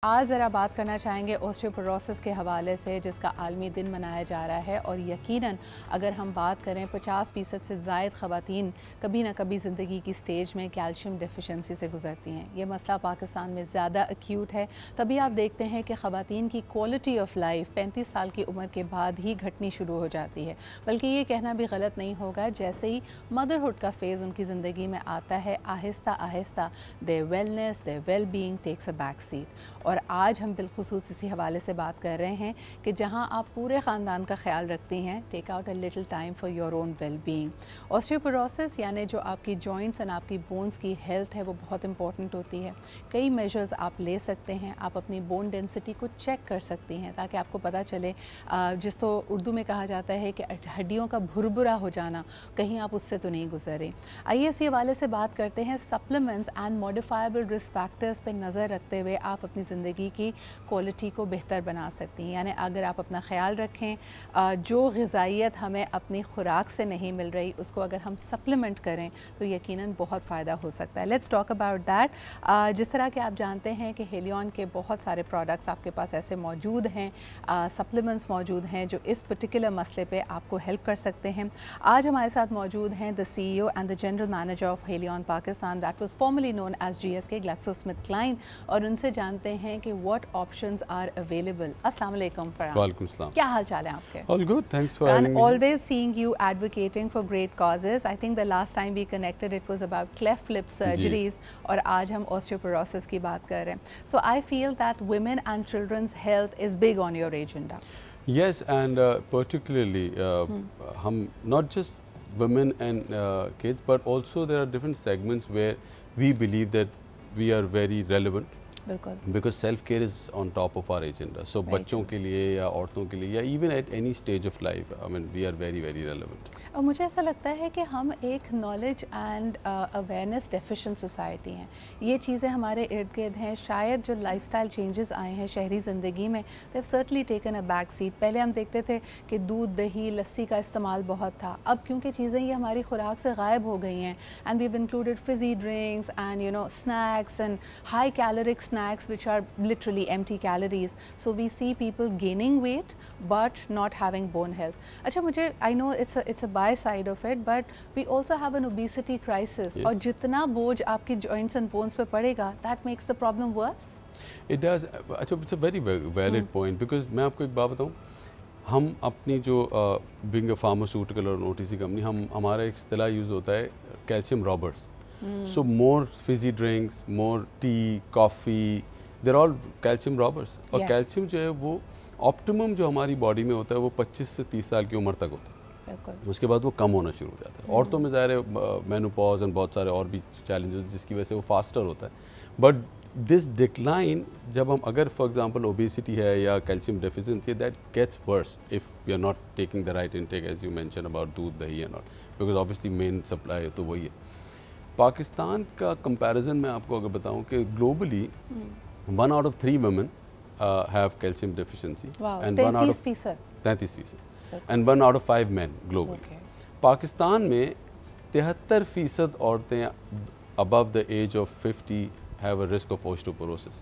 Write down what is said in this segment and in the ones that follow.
आज ज़रा बात करना चाहेंगे ओस्टियोपोरोसिस के हवाले से, जिसका आलमी दिन मनाया जा रहा है। और यकीनन अगर हम बात करें 50% से ज़ायद ख़वातीन कभी ना कभी ज़िंदगी की स्टेज में कैल्शियम डेफिशिएंसी से गुजरती हैं। ये मसला पाकिस्तान में ज़्यादा एक्यूट है। तभी आप देखते हैं कि ख़वातीन की क्वालिटी ऑफ लाइफ 35 साल की उम्र के बाद ही घटनी शुरू हो जाती है। बल्कि ये कहना भी गलत नहीं होगा, जैसे ही मदरहुड का फेज़ उनकी ज़िंदगी में आता है, आहिस्ता आहिस्ता their wellness, their well being takes a back seat. और आज हम बिलखुसूस इसी हवाले से बात कर रहे हैं कि जहां आप पूरे ख़ानदान का ख्याल रखती हैं, take out a little time for your own well being. Osteoporosis यानी जो आपकी जॉइंट्स एंड आपकी बोन्स की हेल्थ है वो बहुत इंपॉर्टेंट होती है। कई मेजर्स आप ले सकते हैं। आप अपनी बोन डेंसिटी को चेक कर सकती हैं ताकि आपको पता चले, जिस तो उर्दू में कहा जाता है कि हड्डियों का भुरभुरा हो जाना, कहीं आप उससे तो नहीं गुजरे। आइए इसी हवाले से बात करते हैं। Supplements and modifiable risk factors पर नज़र रखते हुए आप अपनी ज़िंदगी की क्वालिटी को बेहतर बना सकती हैं। यानी अगर आप अपना ख्याल रखें, जो ग़िज़ाइयत हमें अपनी खुराक से नहीं मिल रही उसको अगर हम सप्लीमेंट करें तो यकीनन बहुत फ़ायदा हो सकता है। Let's talk about that. जिस तरह के आप जानते हैं कि हेलियन के बहुत सारे प्रोडक्ट्स आपके पास ऐसे मौजूद हैं, सप्लीमेंट्स मौजूद हैं जो इस पर्टिकुलर मसले पे आपको हेल्प कर सकते हैं। आज हमारे साथ मौजूद हैं the CEO and the general manager of Haleon Pakistan, that was formerly known as GSK GlaxoSmithKline, और उनसे जानते हैं कि व्हाट ऑप्शंस आर अवेलेबल। अस्सलाम वालेकुम फरहान। वालेकुम सलाम। क्या हाल चाल है आपके? All good, thanks for having me. Always seeing you advocating for great causes. I think the last time we connected it was about cleft lip surgeries, और आज हम osteoporosis की बात कर रहे हैं. So I feel that women and children's health is big on your agenda. Yes, and particularly हम not just women and kids, but also there are different segments where we believe that we are very relevant. Because self-care is on top of our agenda. So बच्चों के लिए या औरतों के लिए या even at any stage of life, I mean we are very very relevant. और मुझे ऐसा लगता है कि हम एक knowledge and awareness deficient society हैं। ये चीज़ें हमारे इर्द गिर्द हैं। शायद जो लाइफस्टाइल चेंजेस आए हैं शहरी ज़िंदगी में, they have certainly taken a back seat. पहले हम देखते थे कि दूध, दही, लस्सी का इस्तेमाल बहुत था। अब क्योंकि चीज़ें ये हमारी खुराक से गायब हो गई हैं, and we have included fizzy drinks and snacks and high caloric snacks which are literally empty calories, so we see people gaining weight but not having bone health. अच्छा, मुझे I know it's a buy side of it, but we also have an obesity crisis. और जितना बोझ आपकी joints and bones पे पड़ेगा, that makes the problem worse. It does. अच्छा, it's a very valid point, because मैं आपको एक बात बताऊँ, हम अपनी जो being a pharmaceutical और OTC कंपनी, हमारा एक इस्तिलाह यूज़ होता है calcium robbers. So more fizzy drinks, more tea, coffee, they're all calcium robbers. और कैल्शियम जो है वो ऑप्टिमम जो हमारी बॉडी में होता है वो 25 से 30 साल की उम्र तक होता है। उसके बाद वो कम होना शुरू हो जाता है। औरतों में ज़ाहिर है मेनोपॉज और बहुत सारे और भी चैलेंजेस जिसकी वजह से वो फास्टर होता है। बट दिस डिक्लाइन, जब हम अगर फॉर एग्जांपल ओबेसिटी है या calcium deficiency, that gets worse if you are not taking the right intake as you mention about doodh, dahi and all, because obviously main supply तो वही है। पाकिस्तान का कंपैरिजन मैं आपको अगर बताऊं कि globally 1 out of 3 women have calcium deficiency, and 1 out of 33%, and 1 out of 5 men globally. Pakistan में 73% औरतें above the age of 50 have a risk of osteoporosis.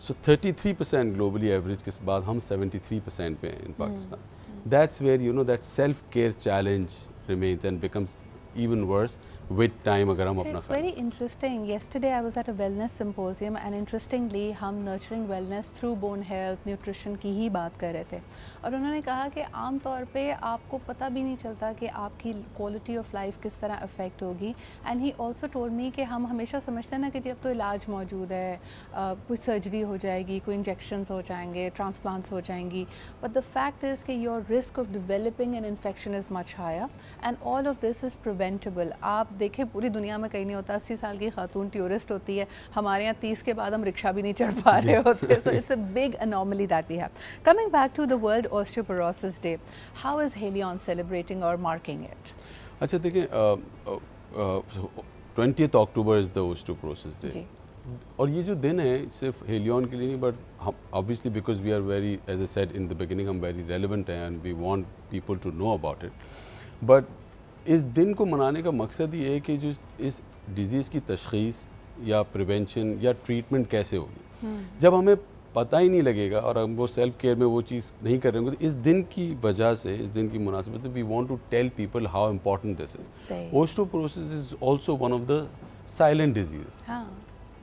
So 33% globally average के बाद हम 73% पे हैं in Pakistan. That's where that self-care challenge remains and becomes even worse with time अगर हम अपना। It's very interesting. Yesterday I was at a wellness symposium, and interestingly हम nurturing wellness through bone health, nutrition की ही बात कर रहे थे। और उन्होंने कहा कि आम तौर पे आपको पता भी नहीं चलता कि आपकी क्वालिटी ऑफ लाइफ किस तरह अफेक्ट होगी। And he also told me कि हम हमेशा समझते हैं ना कि जब तो इलाज मौजूद है, कोई सर्जरी हो जाएगी, कोई इंजेक्शंस हो जाएंगे, ट्रांसप्लांट्स हो जाएंगी, बट द फैक्ट इज़ कि your risk of developing an infection is much higher, and all of this is preventable. आप देखें पूरी दुनिया में कहीं नहीं होता। 80 साल की खातून टूरिस्ट होती है, हमारे यहाँ 30 के बाद हम रिक्शा भी नहीं चढ़ पा रहे होते। So it's a big anomaly that we have. Coming back to the world osteoporosis day, how is Haleon celebrating और मार्किंग इट? अच्छा देखिए, 20th October is the osteoporosis day, और ये जो दिन है सिर्फ हेलियन के लिए नहीं, बट हम obviously because we are very, as I said in the beginning, हम वेरी रेलिवेंट हैं and we want people to know about it. But इस दिन को मनाने का मकसद ये है कि जो इस डिज़ीज़ की तशख़ीस या प्रिवेंशन या ट्रीटमेंट कैसे होगी। जब हमें पता ही नहीं लगेगा और हम वो सेल्फ केयर में वो चीज़ नहीं कर रहे होंगे, तो इस दिन की वजह से, इस दिन की मुनासिबत से we want to tell people how important this is. Osteoporosis is also one of the silent disease.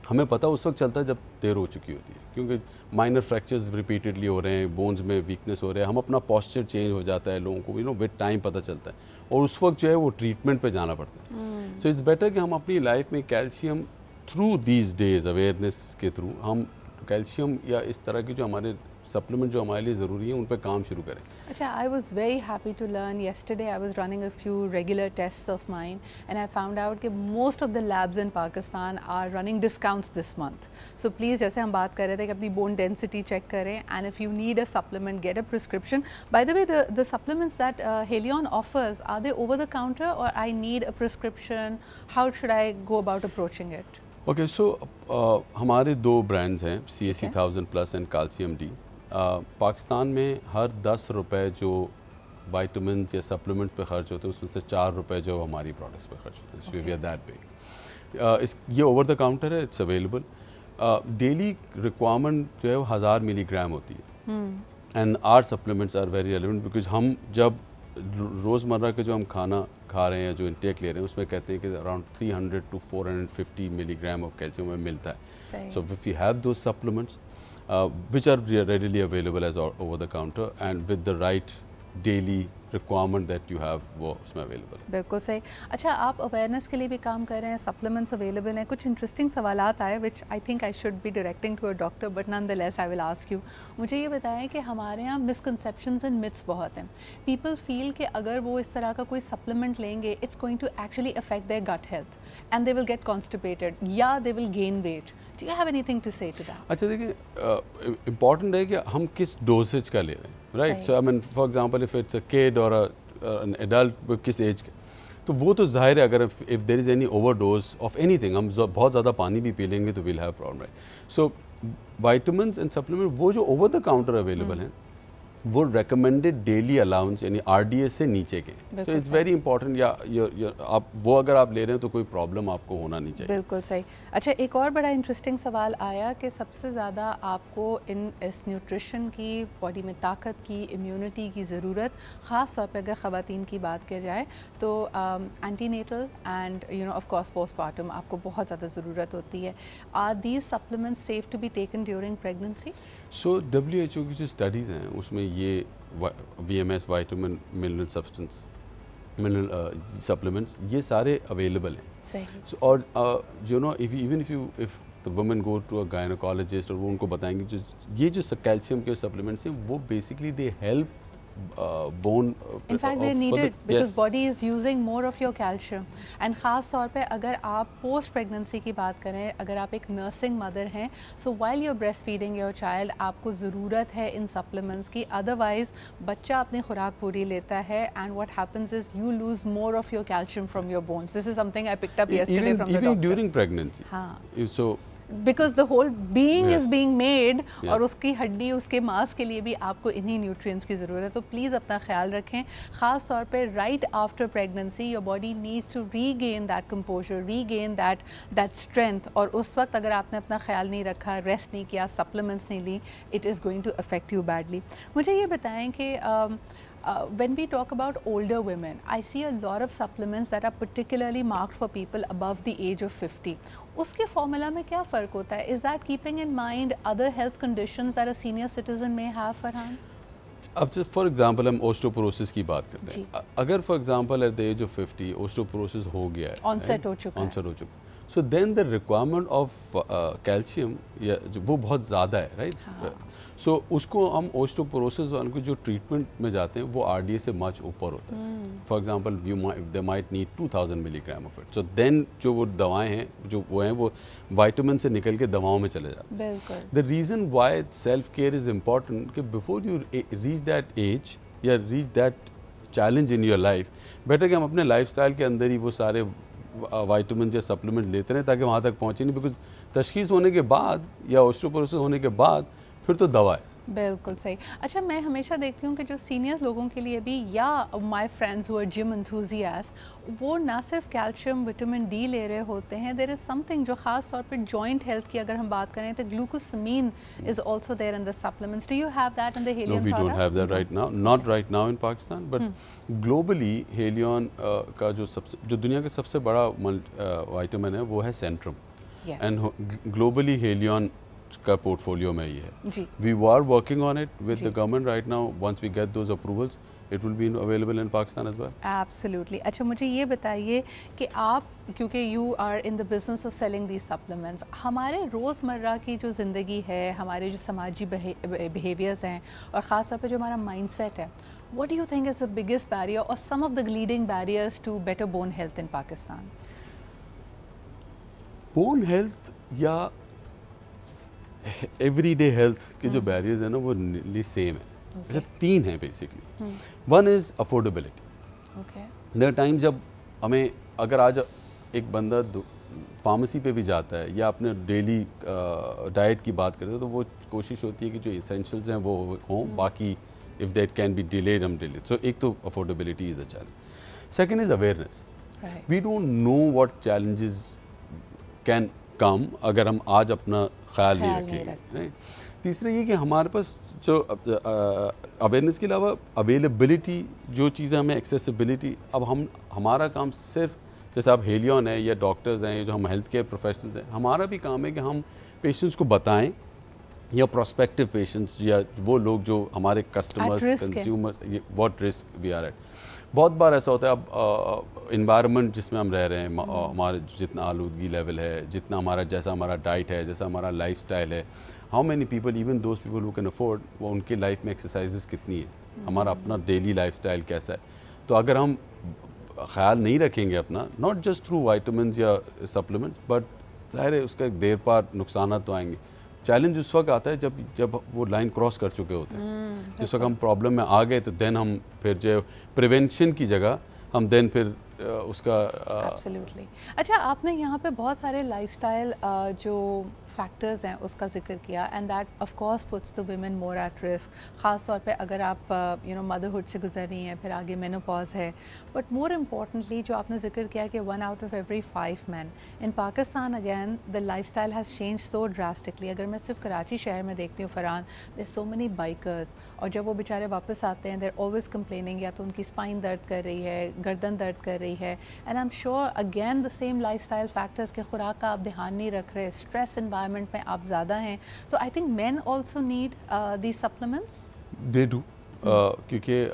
हमें पता उस वक्त चलता है जब देर हो चुकी होती है, क्योंकि माइनर फ्रैक्चर्स रिपीटेडली हो रहे हैं, बोन्स में वीकनेस हो रहा है, हम अपना पोस्चर चेंज हो जाता है लोगों को, विद टाइम पता चलता है, और उस वक्त जो है वो ट्रीटमेंट पे जाना पड़ता है। सो इट्स बेटर कि हम अपनी लाइफ में calcium through these days awareness के थ्रू हम कैल्शियम या इस तरह की जो हमारे सप्लीमेंट जो हमारे लिए ज़रूरी है उन पर काम शुरू करें। अच्छा, I was very happy to learn yesterday I was running a few regular tests of mine and I found out कि most of the labs in Pakistan are running discounts this month. So please, जैसे हम बात कर रहे थे कि अपनी bone density check करें, and if you need a supplement, get a prescription. By the way, the supplements that Haleon offers, are they over the counter or I need a prescription? How should I go about approaching it? Okay, so हमारे 2 brands हैं, CAC 1000+ and calcium D. Pakistan में हर 10 रुपए जो vitamin या supplement पे खर्च होते हैं उसमें से 4 रुपए जो हमारी प्रोडक्ट्स पे खर्च होते हैं। We are that big. ये ओवर द काउंटर है, इट्स अवेलेबल। डेली रिक्वायरमेंट जो है वो 1000 मिलीग्राम होती है, and our supplements are very relevant because हम जब रोज़मर्रा के जो हम खाना खा रहे हैं, जो इंटेक ले रहे हैं, उसमें कहते हैं कि around 300 to 450 milligram of calcium हमें मिलता है। So if you have those supplements which are readily available as over the counter and with the right daily requirement that you have, वो उसमें अवेलेबल है। बिल्कुल सही। अच्छा, आप अवेयरनेस के लिए भी काम कर रहे हैं, सप्लीमेंट्स अवेलेबल हैं। कुछ इंटरेस्टिंग सवालात आए which I think I should be directing to a doctor, but nonetheless I will ask you. मुझे ये बताएं कि हमारे यहाँ मिसकंसेप्शंस एंड मिथ्स बहुत हैं। पीपल फील कि अगर वो इस तरह का कोई सप्लीमेंट लेंगे it's going to actually affect their gut health and they will get constipated या they will gain weight. Do you have anything to say to that? अच्छा, देखिए, इम्पॉर्टेंट है कि हम किस डोसेज का ले रहे हैं, right? So I mean for example if it's a kid और एन एडल्ट, किस एज के, तो वो तो जाहिर है अगर if there is any overdose of anything, हम बहुत ज़्यादा पानी भी पी लेंगे तो will have problem, right? So vitamins and supplement वो जो ओवर द काउंटर अवेलेबल हैं वो रेकमेंडेड डेली अलाउंस यानी RDS से नीचे के। सो इट्स वेरी इंपॉर्टेंट, या आप वो अगर आप ले रहे हैं तो कोई प्रॉब्लम आपको होना नहीं चाहिए। बिल्कुल सही। अच्छा, एक और बड़ा इंटरेस्टिंग सवाल आया कि सबसे ज़्यादा आपको इस न्यूट्रिशन की, बॉडी में ताकत की, इम्यूनिटी की ज़रूरत, ख़ास तौर पर अगर ख़वातीन की बात की जाए तो antenatal and of course postpartum आपको बहुत ज़्यादा ज़रूरत होती है। Are these supplements safe to be taken during pregnancy? So WHO की जो स्टडीज़ हैं उसमें ये VMS, vitamin mineral substance, mineral supplements, ये सारे अवेलेबल हैं। सही। So, और if the women go to a gynaecologist और वो उनको बताएंगे जो ये जो कैल्शियम के सप्लीमेंट्स हैं वो basically they help bone, in fact they need it because body is using more of your calcium, and ख़ास तौर पे अगर आप पोस्ट प्रेगनेंसी की बात करें, अगर आप एक नर्सिंग मदर हैं, so while you're breastfeeding your child आपको ज़रूरत है इन सप्लीमेंट्स की, अदरवाइज बच्चा अपनी खुराक पूरी लेता है and what happens is you lose more of your calcium from your bones. This is something I picked up yesterday from the doctor. Even during pregnancy. हाँ. So because the whole being is being made, और उसकी हड्डी, उसके मांस के लिए भी आपको इन्हीं न्यूट्रिएंट्स की ज़रूरत है। तो प्लीज़ अपना ख्याल रखें, ख़ास तौर पे right after pregnancy your body needs to regain that composure, regain that strength, और उस वक्त अगर आपने अपना ख्याल नहीं रखा, रेस्ट नहीं किया, सप्लीमेंट्स नहीं ली, it is going to affect you badly. मुझे ये बताएं कि when we talk about older women, I see a lot of supplements that are particularly marked for people above the age of 50. उसके formula में क्या फ़र्क होता है? Is that keeping in mind other health conditions that a senior citizen may have, Farhan? अब for example हम osteoporosis की बात करते हैं। अगर for example at the age of 50 osteoporosis हो गया है, ऑनसेट हो चुका है, so then the requirement of calcium वो बहुत ज़्यादा है, राइट? सो उसको हम ओस्टियोपोरोसिस वालों को जो ट्रीटमेंट में जाते हैं वो RDS से मच ऊपर होता है। For example they might need 2000 milligram of it, so then जो वो दवाएं हैं जो वो हैं वो वाइटामिन से निकल के दवाओं में चले जाते हैं। The reason why self care is important कि before you reach that age या reach that challenge in your life, better कि हम अपने लाइफस्टाइल के अंदर ही वो सारे वाइटामिन या सप्लीमेंट लेते रहें ताकि वहाँ तक पहुँचे नहीं, बिकॉज तशखीस होने के बाद या ओस्टियोपोरोसिस होने के बाद फिर तो दवा है। बिल्कुल सही। अच्छा, मैं हमेशा देखती हूँ कि जो सीनियर लोगों के लिए भी, या my friends who are gym enthusiast, वो ना सिर्फ कैल्शियम विटामिन डी ले रहे होते हैं, देयर इज़ समथिंग जो ख़ास तौर पे जॉइंट हेल्थ की अगर हम बात करें तो glucosamine is also there in the supplements. Do you have that in the No, Helion we product? don't have that right now. Not right now in Pakistan, but globally Helion का जो दुनिया का सबसे बड़ा विटामिन है वो है Centrum, and globally Helion का पोर्टफोलियो में ही है जी। We are working on it with the government right now. Once we get those approvals, it will be available in Pakistan as well. Absolutely. अच्छा, मुझे ये बताइए कि आप, क्योंकि you are in the business of selling these supplements, हमारे रोज़मर्रा की जो ज़िंदगी है, हमारे जो समाजी बिहेवियर्स हैं, और ख़ास तौर पे जो हमारा माइंडसेट है, what do you think is the biggest barrier और some of the leading barriers to better bone health in Pakistan? Bone health या एवरीडे हेल्थ के जो बैरियर्स हैं ना वो नियरली सेम है। अच्छा, तीन है basically. One is affordability. Okay. Their time जब हमें, अगर आज एक बंदा फार्मेसी पे भी जाता है या अपने डेली डाइट की बात करते हैं तो वो कोशिश होती है कि जो एसेंशियल्स हैं वो हों, बाकी if that can be delayed हम डिलेड। सो एक तो affordability is the challenge. Second is awareness. We don't know what challenges can come अगर हम आज अपना ख्याल नहीं रखेंगे। तीसरा ये कि हमारे पास जो अवेयरनेस के अलावा अवेलेबिलिटी, जो चीज़ें हमें एक्सेसिबिलिटी, अब हमारा काम सिर्फ, जैसे आप हेलियन है या डॉक्टर्स हैं, जो हम हेल्थ केयर प्रोफेशनल्स हैं, हमारा भी काम है कि हम पेशेंट्स को बताएं, या प्रोस्पेक्टिव पेशेंट्स या वो लोग जो हमारे customers, consumers, what risk we are at. बहुत बार ऐसा होता है, अब इन्वायरमेंट जिसमें हम रह रहे हैं, हमारे जितना आलूदगी लेवल है, जितना हमारा, जैसा हमारा डाइट है, जैसा हमारा लाइफस्टाइल है, how many people, even those people who can afford, वो उनके लाइफ में एक्सरसाइजेस कितनी है, हमारा अपना डेली लाइफस्टाइल कैसा है। तो अगर हम ख्याल नहीं रखेंगे अपना, नॉट जस्ट थ्रू वाइटामिन या सप्लीमेंट्स, बट ज़ाहिर है उसका एक देर पार नुकसान तो आएंगे। चैलेंज उस वक्त आता है जब वो लाइन क्रॉस कर चुके होते हैं, जिस वक्त हम प्रॉब्लम में आ गए, तो देन हम फिर जो प्रिवेंशन की जगह हम देन फिर उसका एब्सोल्युटली। अच्छा, आपने यहाँ पे बहुत सारे लाइफस्टाइल जो फैक्टर्स हैं उसका जिक्र किया, and that of course puts the women more at risk, ख़ास तौर पे अगर आप मदरहुड से गुजर रही हैं, फिर आगे मेनोपॉज है। बट मोर इम्पॉर्टेंटली जो आपने जिक्र किया कि 1 out of every 5 men in Pakistan, again the lifestyle has change so drastically. अगर मैं सिर्फ कराची शहर में देखती हूँ Farhan, there so many bikers, और जब वो बेचारे वापस आते हैं, देयर ऑलवेज कंप्लेनिंग, या तो उनकी स्पाइन दर्द कर रही है, गर्दन दर्द कर रही है, and I am sure again the same lifestyle factors के खुराक का आप ध्यान नहीं रख रहे, स्ट्रेस एनवायरनमेंट में आप ज़्यादा हैं, तो I think main also need these supplements. They do, क्योंकि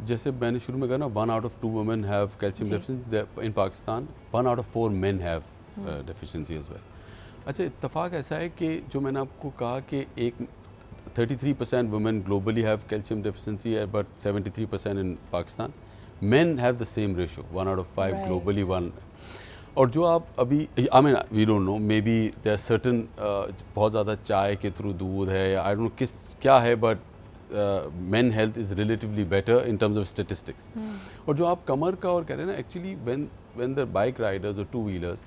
जैसे मैंने शुरू में कहा ना, 1 out of 2 women have calcium deficiency in Pakistan, 1 out of 4 men have deficiency as well. अच्छा, इत्तफाक ऐसा है कि जो मैंने आपको कहा कि एक 33% women globally have calcium deficiency, but 73% in Pakistan. Men have the same ratio, 1 out of 5 globally, 1. और जो आप अभी, I mean we don't know, maybe there certain, बहुत ज़्यादा चाय के थ्रू दूध है, या आई डोंट नो किस क्या है, but main health is relatively better in terms of statistics. और जो आप कमर का और कह रहे हैं ना, actually when the bike Riders और 2 व्हीलर्स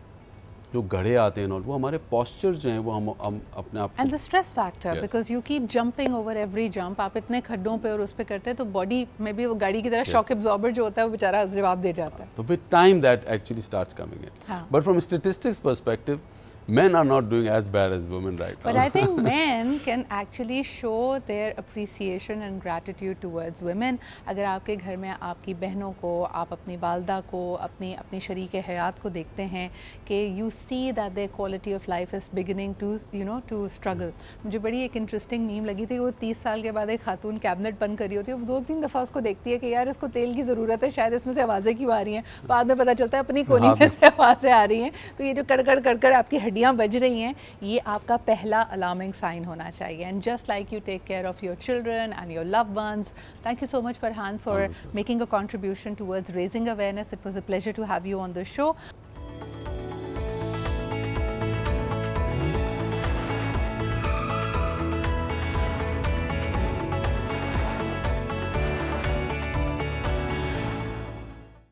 जो घड़े आते हैं, और वो हमारे पॉस्चर्स जो हैं वो हम अपने आप, and the stress factor, because you keep jumping over every jump, आप इतने खड्डों पे और उस पे करते हैं, तो बॉडी में भी वो गाड़ी की तरह शॉक एब्जॉर्बर जो होता है वो बेचारा जवाब दे जाता है। तो with time that actually starts coming in, but from statistics perspective, men are not doing as bad as women right now. But I think men can actually show their appreciation and gratitude towards women. अगर आपके घर में आपकी बहनों को, आप अपनी वालदा को, अपनी शरीक हयात को देखते हैं कि you see that their quality of life is beginning to struggle. मुझे बड़ी एक इंटरेस्टिंग मीम लगी थी, वो 30 साल के बाद एक खातून कैबिनेट बंद करी होती है, वो 2-3 दफ़ा उसको देखती है कि यार इसको तेल की ज़रूरत है, शायद इसमें से आवाज़ें क्यों आ रही हैं, बाद में पता चलता है अपनी कोनी में से आवाज़ें आ रही हैं। तो ये जो कड़कड़ कड़कड़ आपकी हड्डियाँ बज रही हैं, ये आपका पहला अलार्मिंग साइन होना चाहिए। And just like you take care of your children and your loved ones, thank you so much Farhan for making a contribution towards raising awareness. It was a pleasure to have you on the show.